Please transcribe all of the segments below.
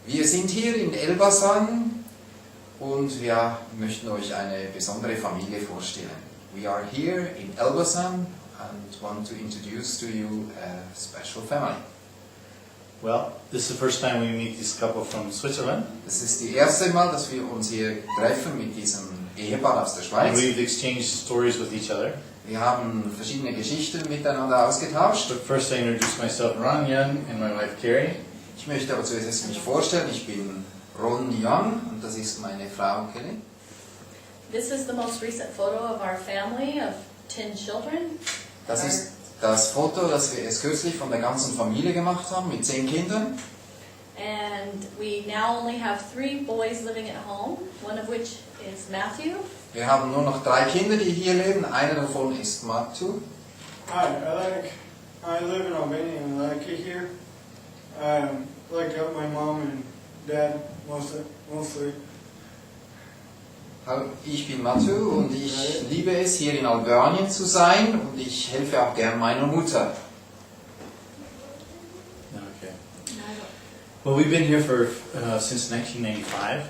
Wir sind hier in Elbasan und wir möchten euch eine besondere Familie vorstellen. We are here in Elbasan and want to introduce to you a special family. Well, this is the first time we meet this couple from Switzerland. Das ist das erste Mal, dass wir uns hier treffen mit diesem Ehepaar aus der And Schweiz. we've exchanged stories with each other. Wir haben verschiedene Geschichten miteinander ausgetauscht. But first I introduced myself, Ron Young, and my wife Carrie. Ich möchte aber zuerst mich vorstellen. Ich bin Ron Young und das ist meine Frau Kelly. This is the most recent photo of our family of 10 children. Das ist das Foto, das wir erst kürzlich von der ganzen Familie gemacht haben, mit 10 Kindern. And we now only have 3 boys living at home, one of which is Matthew. Wir haben nur noch 3 Kinder, die hier leben. Einer davon ist Matthew. Hi, I live in Albania and I like it here. I like to help my mom and dad mostly. Hallo, ich bin Matthew und ich liebe es, hier in Albanien zu sein und ich helfe auch gern meiner Mutter. Okay. Well, we've been here for since 1995,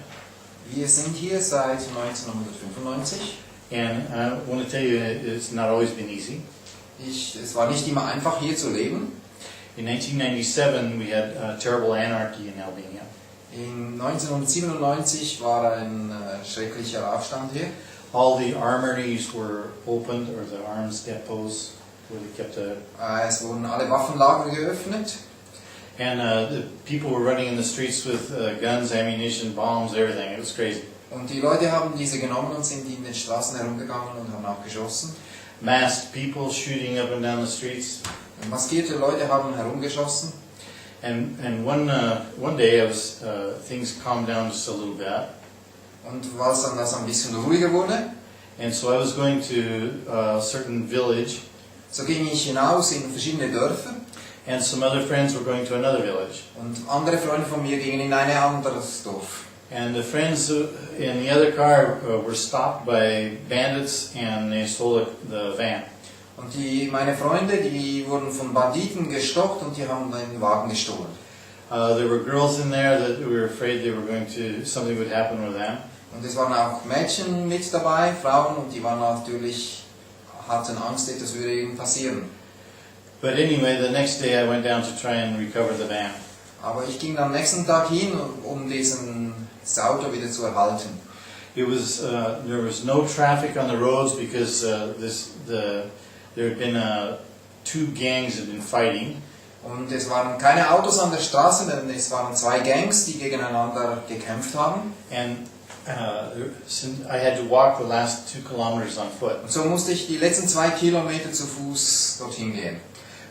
Wir sind hier seit 1995. and I want to tell you it's not always been easy. Es war nicht immer einfach, hier zu leben. In 1997, we had terrible anarchy in Albania. In 1997 war ein schrecklicher Aufstand hier. All the armories were opened, or the arms depots, where they kept Es wurden alle Waffenlager geöffnet. and the people were running in the streets with guns, ammunition, bombs, everything. It was crazy. Und die Leute haben diese genommen und sind in den Straßen herumgegangen und haben auch geschossen. Masked people shooting up and down the streets. Maskierte Leute haben herumgeschossen. And one day things calmed down just a little bit. Und als dann das ein bisschen ruhiger wurde, And so I was going to a certain village, so ging ich hinaus in verschiedene Dörfer. and some other friends were going to another village. Und andere Freunde von mir gingen in ein anderes Dorf. And the friends in the other car were stopped by bandits, and they stole the van. Und meine Freunde, die wurden von Banditen gestoppt und die haben den Wagen gestohlen. There were girls in there that we were afraid something would happen with them. Und es waren auch Mädchen mit dabei, Frauen, und die waren hatten Angst, etwas würde ihnen passieren. But anyway, the next day I went down to try and recover the van. Aber ich ging am nächsten Tag hin, um das Auto wieder zu erhalten. There was no traffic on the roads because there had been 2 gangs had been fighting. Und es waren keine Autos an der Straße, denn es waren 2 Gangs, die gegeneinander gekämpft haben. And I had to walk the last 2 kilometers on foot. Und so musste ich die letzten 2 Kilometer zu Fuß dorthin gehen.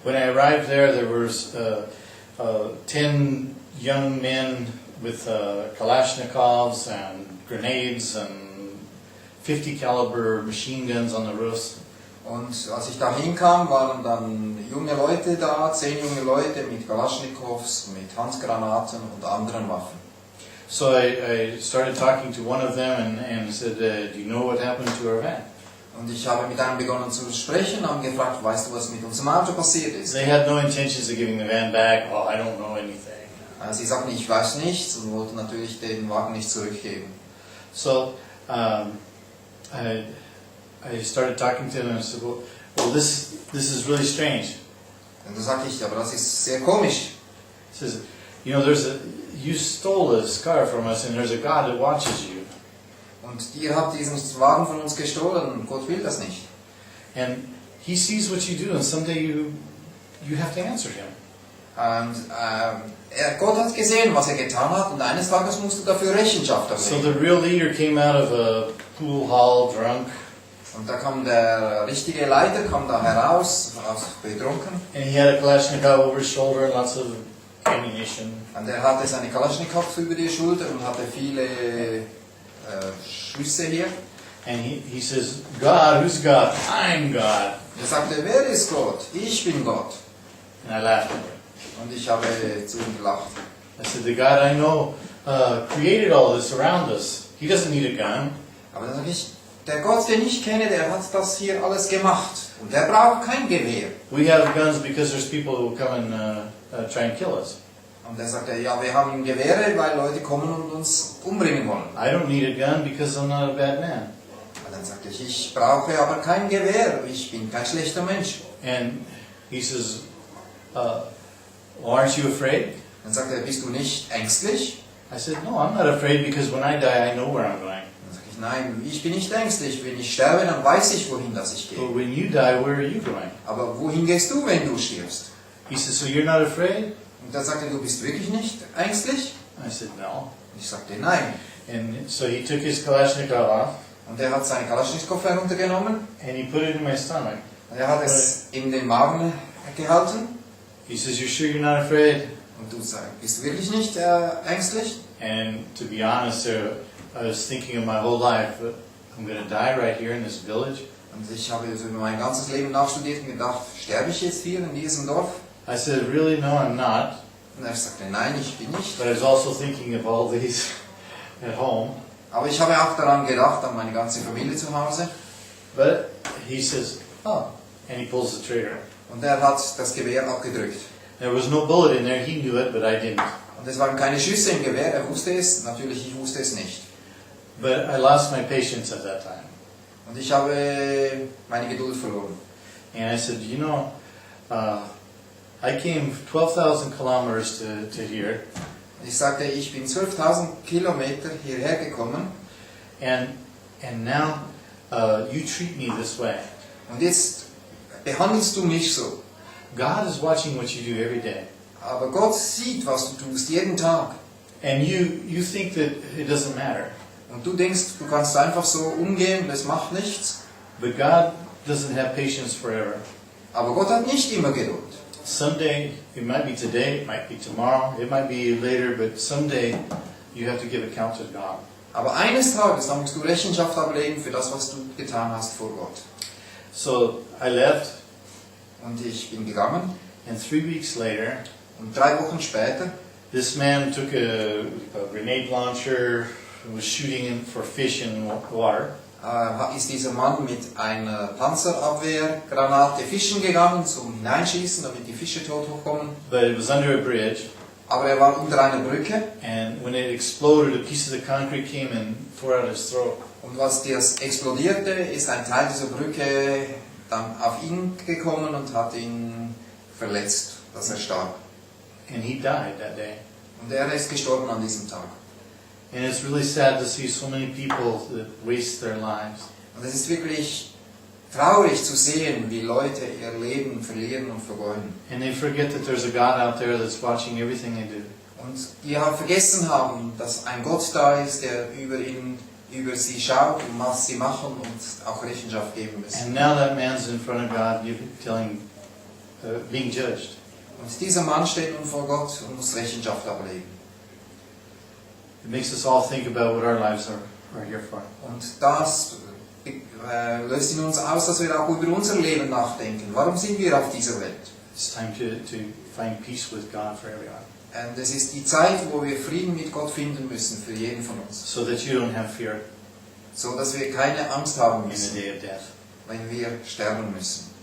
When I arrived there was 10 young men with Kalashnikovs and grenades and 50 caliber machine guns on the roofs. Und als ich da hinkam, waren dann junge Leute da, 10 junge Leute mit Kalaschnikows, mit Handgranaten und anderen Waffen. So I started talking to one of them and said, do you know what happened to our van? Und ich habe mit einem begonnen zu sprechen und gefragt, weißt du, was mit unserem Auto passiert ist? They had no intentions of giving the van back. Oh, I don't know anything. Sie sagten, ich weiß nichts und wollten natürlich den Wagen nicht zurückgeben. So I started talking to them and I said, well, this is really strange. Und da sagte ich, aber das ist sehr komisch. He says, you stole this car from us and there's a God that watches you. Und ihr habt diesen Wagen von uns gestohlen und Gott will das nicht. And he sees what you do and someday you have to answer him. Und Gott hat gesehen, was er getan hat und eines Tages musst du dafür Rechenschaft So ablegen. the real leader came out of a pool hall drunk. Und da kam der richtige Leiter da heraus, betrunken. And he had a Kalashnikov over his shoulder and lots of ammunition. Und er hatte seine Kalaschnikow über die Schulter und hatte viele Schüsse hier. And he says, God, who's God? I'm God. Er sagte, wer ist Gott? Ich bin Gott. And I laughed at him. Und ich habe zu ihm gelacht. I said, the God I know created all this around us. He doesn't need a gun. Aber dann sage ich, der Gott, den ich kenne, der hat das hier alles gemacht. Und der braucht kein Gewehr. We have guns because there's people who will come and try and kill us. Und er sagte, ja, wir haben Gewehre, weil Leute kommen und uns umbringen wollen. I don't need a gun because I'm not a bad man. Und dann sagte ich brauche aber kein Gewehr, ich bin kein schlechter Mensch. And he says, well, aren't you afraid? Dann sagte er, bist du nicht ängstlich? I said, no, I'm not afraid because when I die, I know where I'm going. Dann sagte ich, nein, ich bin nicht ängstlich. Wenn ich sterbe, dann weiß ich, wohin das ich gehe. But when you die, where are you going? Aber wohin gehst du, wenn du stirbst? He says, so you're not afraid? Und dann sagte er, du bist wirklich nicht ängstlich? I said, no. Und ich sagte, nein. And so he took his Kalashnikov off Und er hat seine Kalaschnikow heruntergenommen and he put it in my stomach. und er hat es in den Magen gehalten. He says, you sure you're not afraid? Und du sagst, bist du wirklich nicht ängstlich? And to be honest, I was thinking of my whole life, I'm going to die right here in this village. Und ich habe so über mein ganzes Leben nachstudiert und gedacht, sterbe ich jetzt hier in diesem Dorf? I said, really, no, I'm not. Und er sagte, nein, ich bin nicht. But I was also thinking of all these at home. Aber ich habe auch daran gedacht, an meine ganze Familie zu Hause. But he says, oh, and he pulls the trigger. Und er hat das Gewehr abgedrückt. There was no bullet in there. He knew it, but I didn't. Und es waren keine Schüsse im Gewehr, er wusste es, natürlich ich wusste es nicht. But I lost my patience at that time. Und ich habe meine Geduld verloren. And I said, you know, I came 12,000 kilometers to here, Und ich sagte, ich bin 12.000 Kilometer hierher gekommen and now you treat me this way. und jetzt behandelst du mich so. God is watching what you do every day. Aber Gott sieht, was du tust, jeden Tag. And you think that it doesn't matter. Und du denkst, du kannst einfach so umgehen, das macht nichts. But God doesn't have patience forever. Aber Gott hat nicht immer Geduld. Someday, it might be today, it might be tomorrow, it might be later, but someday you have to give account to God. Aber eines Tages, dann musst du Rechenschaft ablegen für das, was du getan hast vor Gott. So I left, Und ich bin gegangen. and 3 weeks later, Und 3 Wochen später, this man took a grenade launcher, was shooting him for fish in water. ist dieser Mann mit einer Panzerabwehrgranate fischen gegangen, zum Hineinschießen, damit die Fische tot hochkommen. But it was under a bridge, Aber er war unter einer Brücke. and when it exploded, a piece of the concrete came and tore out his throat. Und was das explodierte, ist ein Teil dieser Brücke dann auf ihn gekommen und hat ihn verletzt, dass er starb. And he died that day. Und er ist gestorben an diesem Tag. And it's really sad to see so many people that waste their lives. Und es ist wirklich traurig zu sehen, wie Leute ihr Leben verlieren und vergeuden. And they forget that there's a God out there that's watching everything they do. Und die vergessen haben, dass ein Gott da ist, der über sie schaut und was sie machen und auch Rechenschaft geben müssen. And now that man's in front of God, being judged. Und dieser Mann steht nun vor Gott und muss Rechenschaft ablegen. It makes us all think about what our lives are here for. Und das löst in uns aus, dass wir auch über unser Leben nachdenken. Warum sind wir auf dieser Welt? It's time to find peace with God for everyone, Und es ist die Zeit, wo wir Frieden mit Gott finden müssen, für jeden von uns. so that you don't have fear So dass wir keine Angst haben in the müssen, day of death. wenn wir sterben müssen.